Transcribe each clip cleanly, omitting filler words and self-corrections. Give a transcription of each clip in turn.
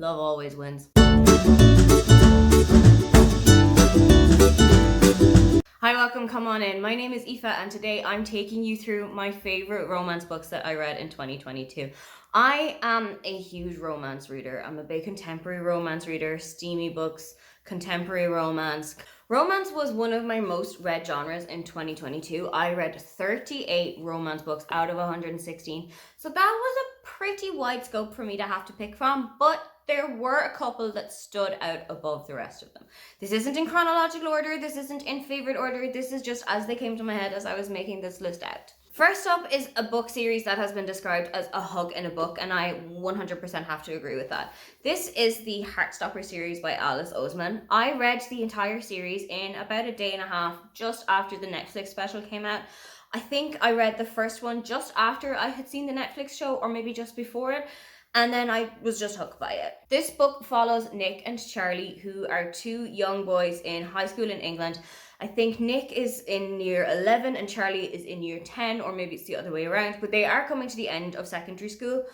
Love always wins. Hi, welcome, come on in. My name is Aoife and today I'm taking you through my favourite romance books that I read in 2022. I am a huge romance reader. I'm a big contemporary romance reader, steamy books, contemporary romance. Romance was one of my most read genres in 2022. I read 38 romance books out of 116. So that was a pretty wide scope for me to have to pick from, but there were a couple that stood out above the rest of them. This isn't in chronological order, this isn't in favourite order, this is just as they came to my head as I was making this list out. First up is a book series that has been described as a hug in a book, and I 100% have to agree with that. This is the Heartstopper series by Alice Oseman. I read the entire series in about a day and a half just after the Netflix special came out. I think I read the first one just after I had seen the Netflix show, or maybe just before it. And then I was just hooked by it. This book follows Nick and Charlie, who are two young boys in high school in England. I think Nick is in year 11 and Charlie is in year 10, or maybe it's the other way around, but they are coming to the end of secondary school.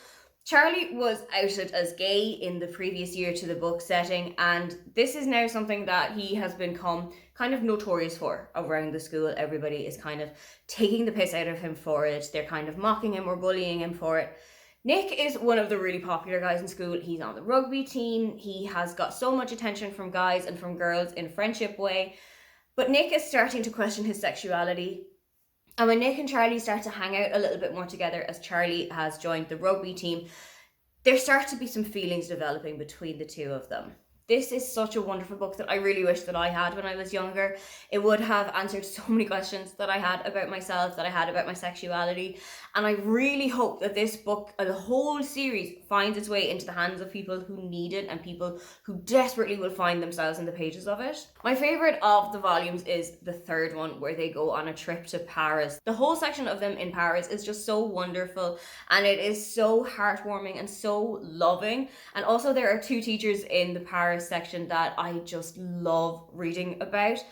Charlie was outed as gay in the previous year to the book setting, and this is now something that he has become kind of notorious for around the school. Everybody is kind of taking the piss out of him for it. They're kind of mocking him or bullying him for it. Nick is one of the really popular guys in school. He's on the rugby team. He has got so much attention from guys and from girls in a friendship way. But Nick is starting to question his sexuality. And when Nick and Charlie start to hang out a little bit more together, as Charlie has joined the rugby team, there start to be some feelings developing between the two of them. This is such a wonderful book that I really wish that I had when I was younger. It would have answered so many questions that I had about myself, that I had about my sexuality. And I really hope that this book, the whole series, finds its way into the hands of people who need it and people who desperately will find themselves in the pages of it. My favourite of the volumes is the third one, where they go on a trip to Paris. The whole section of them in Paris is just so wonderful, and it is so heartwarming and so loving. And also there are two teachers in the Paris section that I just love reading about.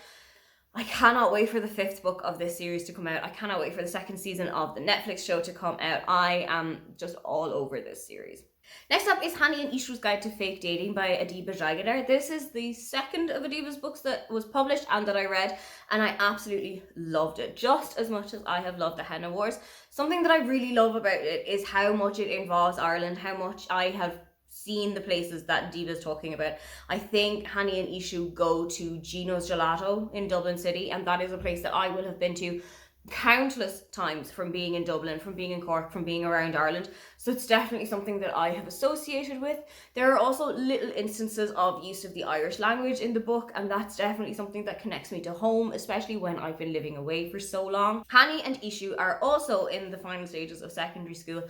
I cannot wait for the fifth book of this series to come out. I cannot wait for the second season of the Netflix show to come out. I am just all over this series. Next up is Hani and Ishu's Guide to Fake Dating by Adiba Jagadar. This is the second of Adiba's books that was published and that I read, and I absolutely loved it, just as much as I have loved the Henna Wars. Something that I really love about it is how much it involves Ireland, how much I have seen the places that Diva's talking about. I think Hani and Ishu go to Gino's Gelato in Dublin City, and that is a place that I will have been to countless times from being in Dublin, from being in Cork, from being around Ireland. So it's definitely something that I have associated with. There are also little instances of use of the Irish language in the book, and that's definitely something that connects me to home, especially when I've been living away for so long. Hani and Ishu are also in the final stages of secondary school,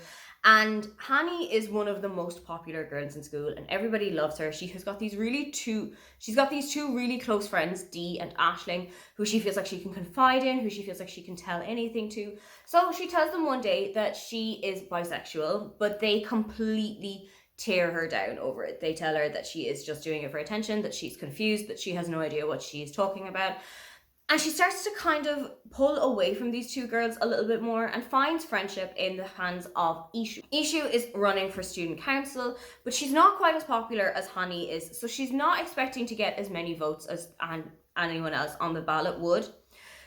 and Hani is one of the most popular girls in school and everybody loves her. She's got these two really close friends, Dee and Aisling, who she feels like she can confide in, who she feels like she can tell anything to. So she tells them one day that she is bisexual, but they completely tear her down over it. They tell her that she is just doing it for attention, that she's confused, that she has no idea what she is talking about. And she starts to kind of pull away from these two girls a little bit more and finds friendship in the hands of Ishu. Ishu is running for student council, but she's not quite as popular as Hani is, so she's not expecting to get as many votes as anyone else on the ballot would.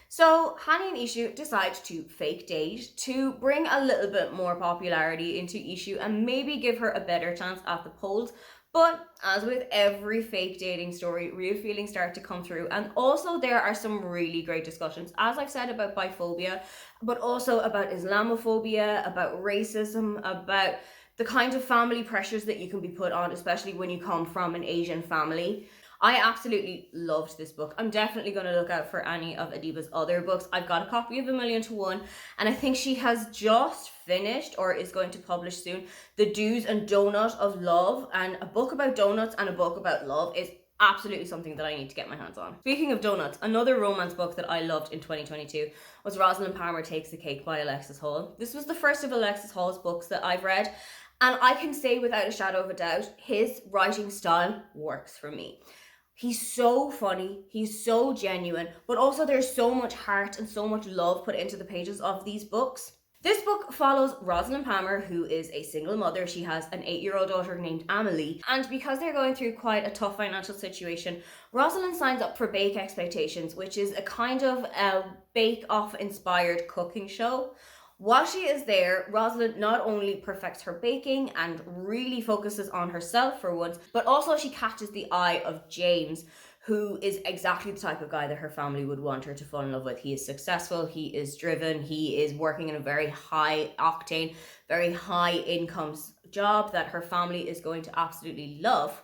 So Hani and Ishu decide to fake date to bring a little bit more popularity into Ishu and maybe give her a better chance at the polls. But as with every fake dating story, real feelings start to come through. And also there are some really great discussions, as I've said, about biphobia, but also about Islamophobia, about racism, about the kind of family pressures that you can be put on, especially when you come from an Asian family. I absolutely loved this book. I'm definitely going to look out for any of Adiba's other books. I've got a copy of A Million to One, and I think she has just finished or is going to publish soon The Do's and Donut of Love, and a book about donuts and a book about love is absolutely something that I need to get my hands on. Speaking of donuts, another romance book that I loved in 2022 was Rosalind Palmer Takes the Cake by Alexis Hall. This was the first of Alexis Hall's books that I've read, and I can say without a shadow of a doubt, his writing style works for me. He's so funny, he's so genuine, but also there's so much heart and so much love put into the pages of these books. This book follows Rosalind Palmer, who is a single mother. She has an 8-year-old daughter named Amelie. And because they're going through quite a tough financial situation, Rosalind signs up for Bake Expectations, which is a kind of a bake-off inspired cooking show. While she is there, Rosalind not only perfects her baking and really focuses on herself for once, but also she catches the eye of James, who is exactly the type of guy that her family would want her to fall in love with. He is successful, he is driven, he is working in a very high octane, very high income job that her family is going to absolutely love.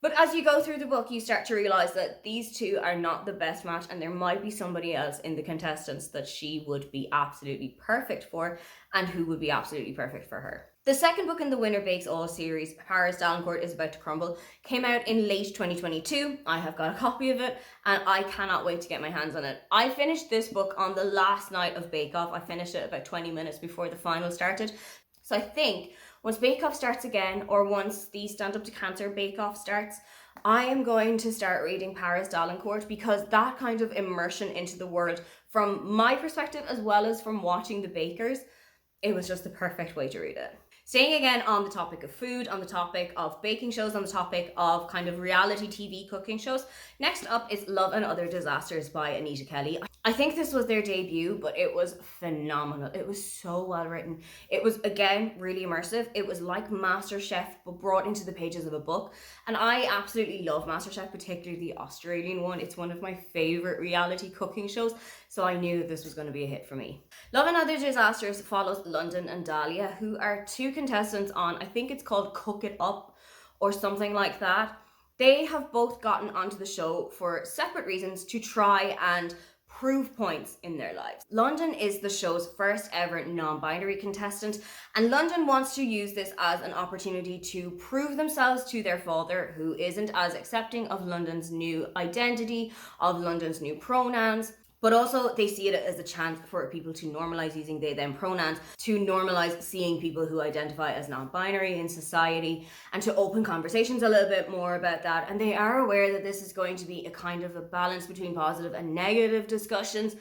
But as you go through the book, you start to realize that these two are not the best match, and there might be somebody else in the contestants that she would be absolutely perfect for and who would be absolutely perfect for her. The second book in the Winner Bakes All series, Paris Dalencourt is About to Crumble, came out in late 2022. I have got a copy of it and I cannot wait to get my hands on it. I finished this book on the last night of Bake Off. I finished it about 20 minutes before the final started. So I think once Bake Off starts again, or once the Stand Up to Cancer Bake Off starts, I am going to start reading Paris Dalencourt, because that kind of immersion into the world, from my perspective as well as from watching the bakers, it was just the perfect way to read it. Staying again on the topic of food, on the topic of baking shows, on the topic of kind of reality TV cooking shows, next up is Love and Other Disasters by Anita Kelly. I think this was their debut, but it was phenomenal. It was so well written. It was, again, really immersive. It was like MasterChef, but brought into the pages of a book. And I absolutely love MasterChef, particularly the Australian one. It's one of my favorite reality cooking shows, so I knew that this was going to be a hit for me. Love and Other Disasters follows London and Dahlia, who are two contestants on, I think it's called Cook It Up or something like that. They have both gotten onto the show for separate reasons to try and prove points in their lives. London is the show's first ever non-binary contestant, and London wants to use this as an opportunity to prove themselves to their father, who isn't as accepting of London's new identity, of London's new pronouns. But also they see it as a chance for people to normalize using they them pronouns, to normalize seeing people who identify as non-binary in society, and to open conversations a little bit more about that. And they are aware that this is going to be a kind of a balance between positive and negative discussions.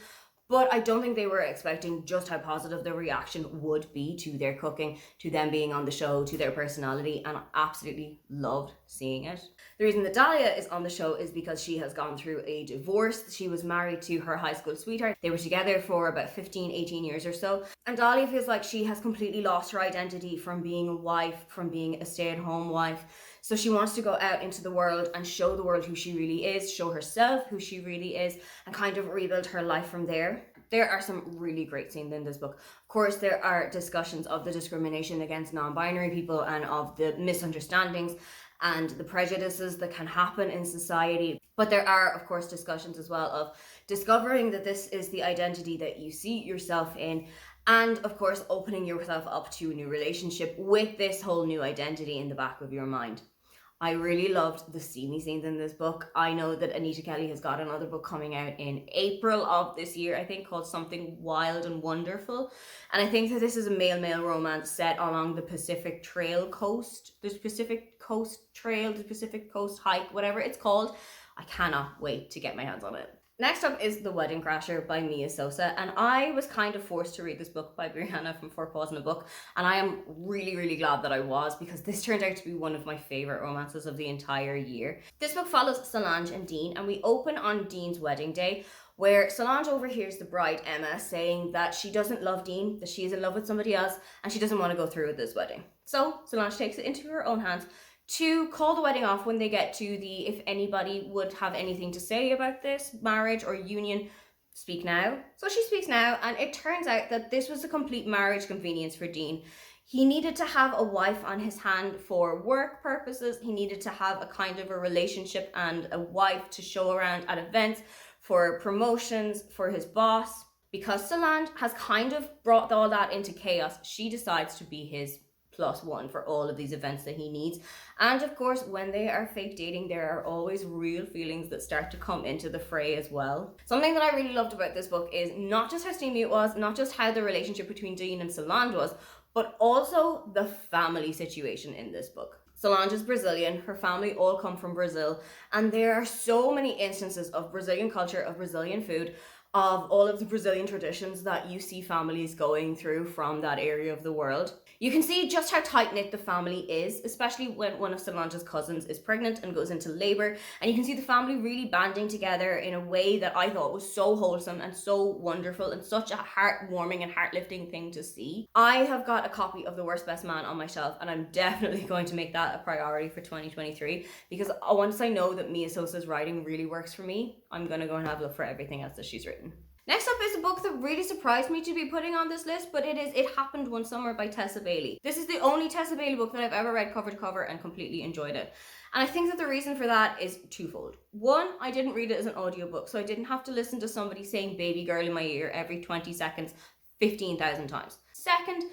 But I don't think they were expecting just how positive the reaction would be to their cooking, to them being on the show, to their personality, and I absolutely loved seeing it. The reason that Dahlia is on the show is because she has gone through a divorce. She was married to her high school sweetheart. They were together for about 15, 18 years or so. And Dahlia feels like she has completely lost her identity from being a wife, from being a stay-at-home wife. So she wants to go out into the world and show the world who she really is, show herself who she really is, and kind of rebuild her life from there. There are some really great scenes in this book. Of course, there are discussions of the discrimination against non-binary people and of the misunderstandings and the prejudices that can happen in society. But there are, of course, discussions as well of discovering that this is the identity that you see yourself in, and of course, opening yourself up to a new relationship with this whole new identity in the back of your mind. I really loved the steamy scenes in this book. I know that Anita Kelly has got another book coming out in April of this year, I think, called Something Wild and Wonderful. And I think that this is a male-male romance set along the Pacific Trail coast, the Pacific Coast Trail, the Pacific Coast Hike, whatever it's called. I cannot wait to get my hands on it. Next up is The Wedding Crasher by Mia Sosa, and I was kind of forced to read this book by Brianna from Four Paws in a Book, and I am really, really glad that I was, because this turned out to be one of my favourite romances of the entire year. This book follows Solange and Dean, and we open on Dean's wedding day, where Solange overhears the bride, Emma, saying that she doesn't love Dean, that she is in love with somebody else, and she doesn't want to go through with this wedding. So Solange takes it into her own hands to call the wedding off when they get to the if anybody would have anything to say about this marriage or union, speak now. So she speaks now, and it turns out that this was a complete marriage convenience for Dean. He needed to have a wife on his hand for work purposes. He needed to have a kind of a relationship and a wife to show around at events, for promotions, for his boss. Because Solange has kind of brought all that into chaos, she decides to be his +1 for all of these events that he needs. And of course, when they are fake dating, there are always real feelings that start to come into the fray as well. Something that I really loved about this book is not just how steamy it was, not just how the relationship between Dean and Solange was, but also the family situation in this book. Solange is Brazilian, her family all come from Brazil, and there are so many instances of Brazilian culture, of Brazilian food, of all of the Brazilian traditions that you see families going through from that area of the world. You can see just how tight-knit the family is, especially when one of Solange's cousins is pregnant and goes into labor. And you can see the family really banding together in a way that I thought was so wholesome and so wonderful and such a heartwarming and heart-lifting thing to see. I have got a copy of The Worst Best Man on my shelf, and I'm definitely going to make that a priority for 2023, because once I know that Mia Sosa's writing really works for me, I'm going to go and have a look for everything else that she's written. Next up is a book that really surprised me to be putting on this list, but It Happened One Summer by Tessa Bailey. This is the only Tessa Bailey book that I've ever read cover to cover and completely enjoyed it. And I think that the reason for that is twofold. One, I didn't read it as an audiobook, so I didn't have to listen to somebody saying baby girl in my ear every 20 seconds 15,000 times. Second,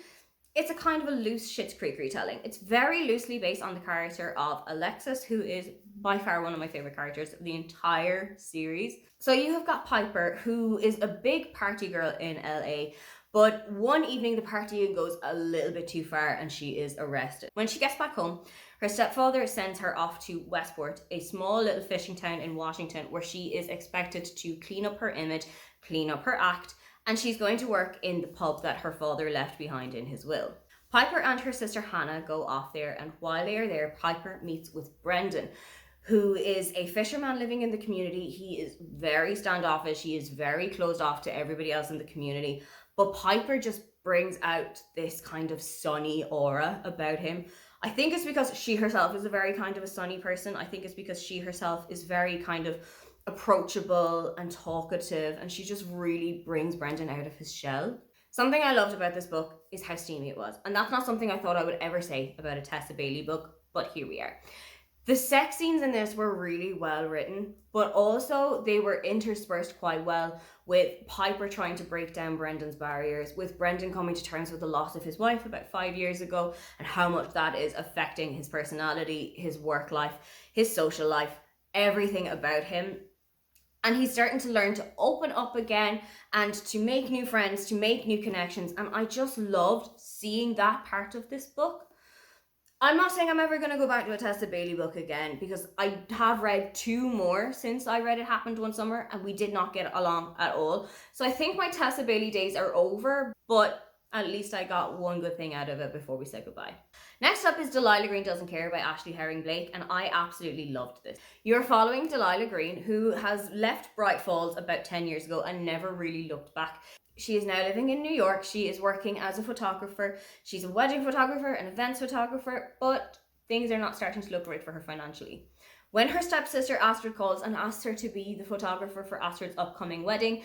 it's a kind of a loose Schitt's Creek retelling. It's very loosely based on the character of Alexis, who is by far one of my favorite characters of the entire series. So you have got Piper, who is a big party girl in LA, but one evening the partying goes a little bit too far and she is arrested. When she gets back home, her stepfather sends her off to Westport, a small little fishing town in Washington, where she is expected to clean up her image, clean up her act, and she's going to work in the pub that her father left behind in his will. Piper and her sister Hannah go off there, and while they are there, Piper meets with Brendan, who is a fisherman living in the community. He is very standoffish, he is very closed off to everybody else in the community, but Piper just brings out this kind of sunny aura about him. I think it's because she herself is a very kind of a sunny person. I think it's because she herself is very kind of approachable and talkative, and she just really brings Brendan out of his shell. Something I loved about this book is how steamy it was, and that's not something I thought I would ever say about a Tessa Bailey book, but here we are. The sex scenes in this were really well written, but also they were interspersed quite well with Piper trying to break down Brendan's barriers, with Brendan coming to terms with the loss of his wife about 5 years ago and how much that is affecting his personality, his work life, his social life, everything about him. And he's starting to learn to open up again and to make new friends, to make new connections. And I just loved seeing that part of this book. I'm not saying I'm ever going to go back to a Tessa Bailey book again, because I have read 2 more since I read It Happened One Summer and we did not get along at all. So I think my Tessa Bailey days are over, but at least I got one good thing out of it before we said goodbye. Next up is Delilah Green Doesn't Care by Ashley Herring Blake, and I absolutely loved this. You're following Delilah Green, who has left Bright Falls about 10 years ago and never really looked back. She is now living in New York. She is working as a photographer. She's a wedding photographer, an events photographer, but things are not starting to look great for her financially. When her stepsister Astrid calls and asks her to be the photographer for Astrid's upcoming wedding,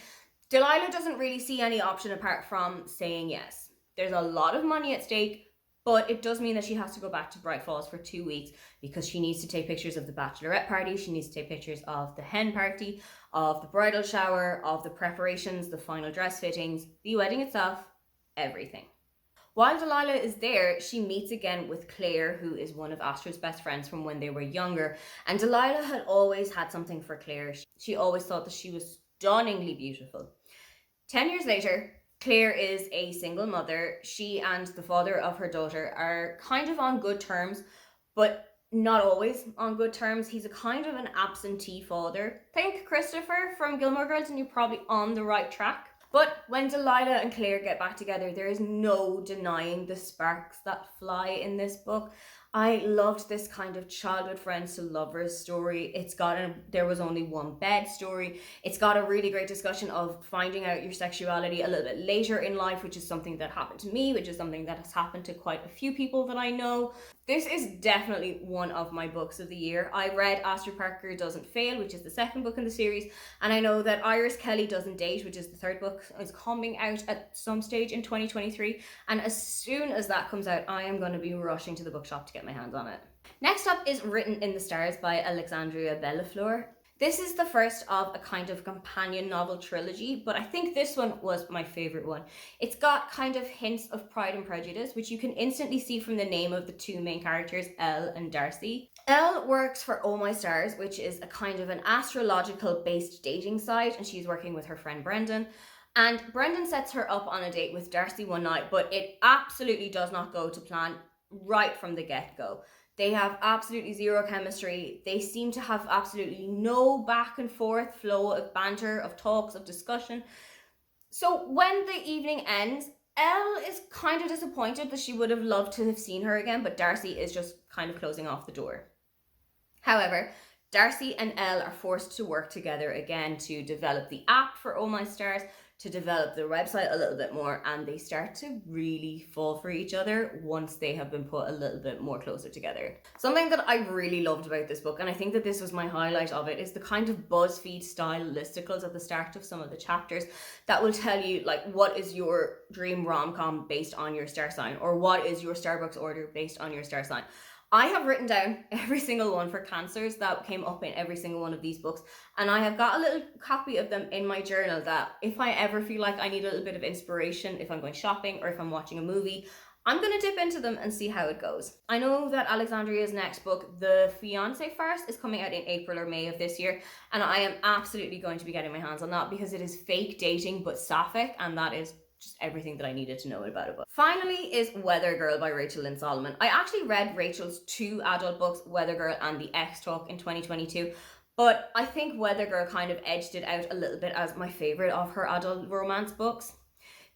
Delilah doesn't really see any option apart from saying yes. There's a lot of money at stake, but it does mean that she has to go back to Bright Falls for 2 weeks because she needs to take pictures of the bachelorette party, she needs to take pictures of the hen party, of the bridal shower, of the preparations, the final dress fittings, the wedding itself, everything. While Delilah is there, she meets again with Claire, who is one of Astrid's best friends from when they were younger. And Delilah had always had something for Claire. She always thought that she was stunningly beautiful. 10 years later, Claire is a single mother. She and the father of her daughter are kind of on good terms, but not always on good terms. He's a kind of an absentee father. Think Christopher from Gilmore Girls and you're probably on the right track. But when Delilah and Claire get back together, there is no denying the sparks that fly in this book. I loved this kind of childhood friends to lovers story. It's got a there was only one bed story. It's got a really great discussion of finding out your sexuality a little bit later in life, which is something that happened to me, which is something that has happened to quite a few people that I know. This is definitely one of my books of the year. I read Astrid Parker Doesn't Fail, which is the second book in the series, and I know that Iris Kelly Doesn't Date, which is the third book, is coming out at some stage in 2023, and as soon as that comes out, I am going to be rushing to the bookshop to get my hands on it. Next up is Written in the Stars by Alexandria Bellafleur. This is the first of a kind of companion novel trilogy, but I think this one was my favorite one. It's got kind of hints of Pride and Prejudice, which you can instantly see from the name of the two main characters, Elle and Darcy. Elle works for Oh My Stars, which is a kind of an astrological based dating site, and she's working with her friend Brendan. And Brendan sets her up on a date with Darcy one night, but it absolutely does not go to plan right from the get-go. They have absolutely zero chemistry. They seem to have absolutely no back and forth flow of banter, of talks, of discussion. So when the evening ends, Elle is kind of disappointed that she would have loved to have seen her again, but Darcy is just kind of closing off the door. However, Darcy and Elle are forced to work together again to develop the app for Oh My Stars, to develop their website a little bit more, and they start to really fall for each other once they have been put a little bit more closer together. Something that I really loved about this book, and I think that this was my highlight of it, is the kind of BuzzFeed style listicles at the start of some of the chapters that will tell you like what is your dream rom-com based on your star sign, or what is your Starbucks order based on your star sign. I have written down every single one for Cancers that came up in every single one of these books, and I have got a little copy of them in my journal that if I ever feel like I need a little bit of inspiration, if I'm going shopping or if I'm watching a movie, I'm going to dip into them and see how it goes. I know that Alexandria's next book, The Fiancé Farce, is coming out in April or May of this year, and I am absolutely going to be getting my hands on that because it is fake dating but sapphic, and that is just everything that I needed to know about a book. Finally is Weather Girl by Rachel Lynn Solomon. I actually read Rachel's 2 adult books, Weather Girl and The X Talk, in 2022, but I think Weather Girl kind of edged it out a little bit as my favorite of her adult romance books.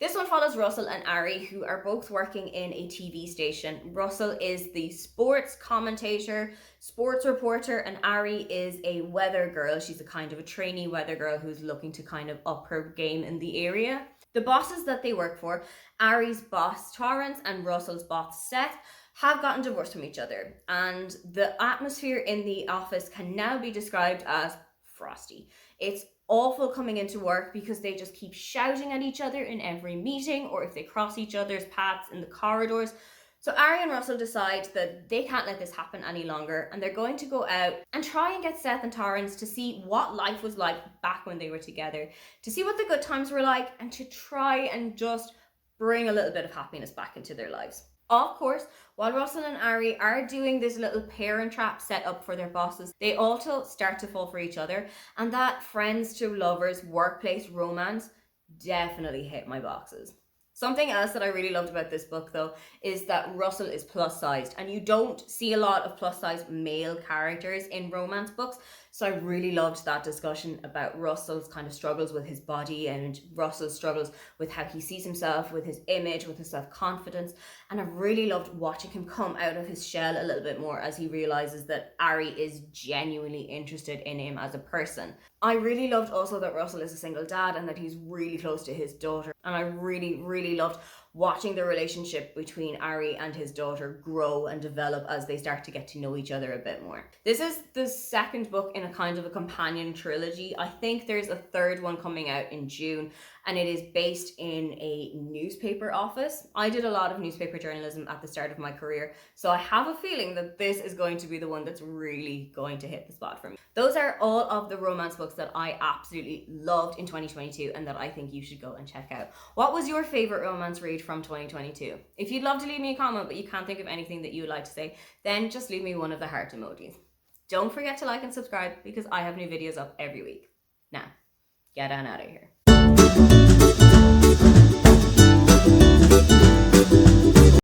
This one follows Russell and Ari, who are both working in a TV station. Russell is the sports commentator, sports reporter, and Ari is a weather girl. She's a kind of a trainee weather girl who's looking to kind of up her game in the area. The bosses that they work for, Ari's boss Torrance and Russell's boss Seth, have gotten divorced from each other, and the atmosphere in the office can now be described as frosty. It's awful coming into work because they just keep shouting at each other in every meeting, or if they cross each other's paths in the corridors. So Ari and Russell decide that they can't let this happen any longer, and they're going to go out and try and get Seth and Torrance to see what life was like back when they were together, to see what the good times were like, and to try and just bring a little bit of happiness back into their lives. Of course, while Russell and Ari are doing this little parent trap set up for their bosses, they also start to fall for each other, and that friends to lovers workplace romance definitely hit my boxes. Something else that I really loved about this book, though, is that Russell is plus sized, and you don't see a lot of plus sized male characters in romance books. So I really loved that discussion about Russell's kind of struggles with his body and Russell's struggles with how he sees himself, with his image, with his self-confidence. And I really loved watching him come out of his shell a little bit more as he realizes that Ari is genuinely interested in him as a person. I really loved also that Russell is a single dad and that he's really close to his daughter. And I really, really loved watching the relationship between Ari and his daughter grow and develop as they start to get to know each other a bit more. This is the second book in a kind of a companion trilogy. I think there's a third one coming out in June, and it is based in a newspaper office. I did a lot of newspaper journalism at the start of my career, so I have a feeling that this is going to be the one that's really going to hit the spot for me. Those are all of the romance books that I absolutely loved in 2022 and that I think you should go and check out. What was your favorite romance read from 2022? If you'd love to leave me a comment but you can't think of anything that you would like to say, then just leave me one of the heart emojis. Don't forget to like and subscribe because I have new videos up every week. Now, get on out of here.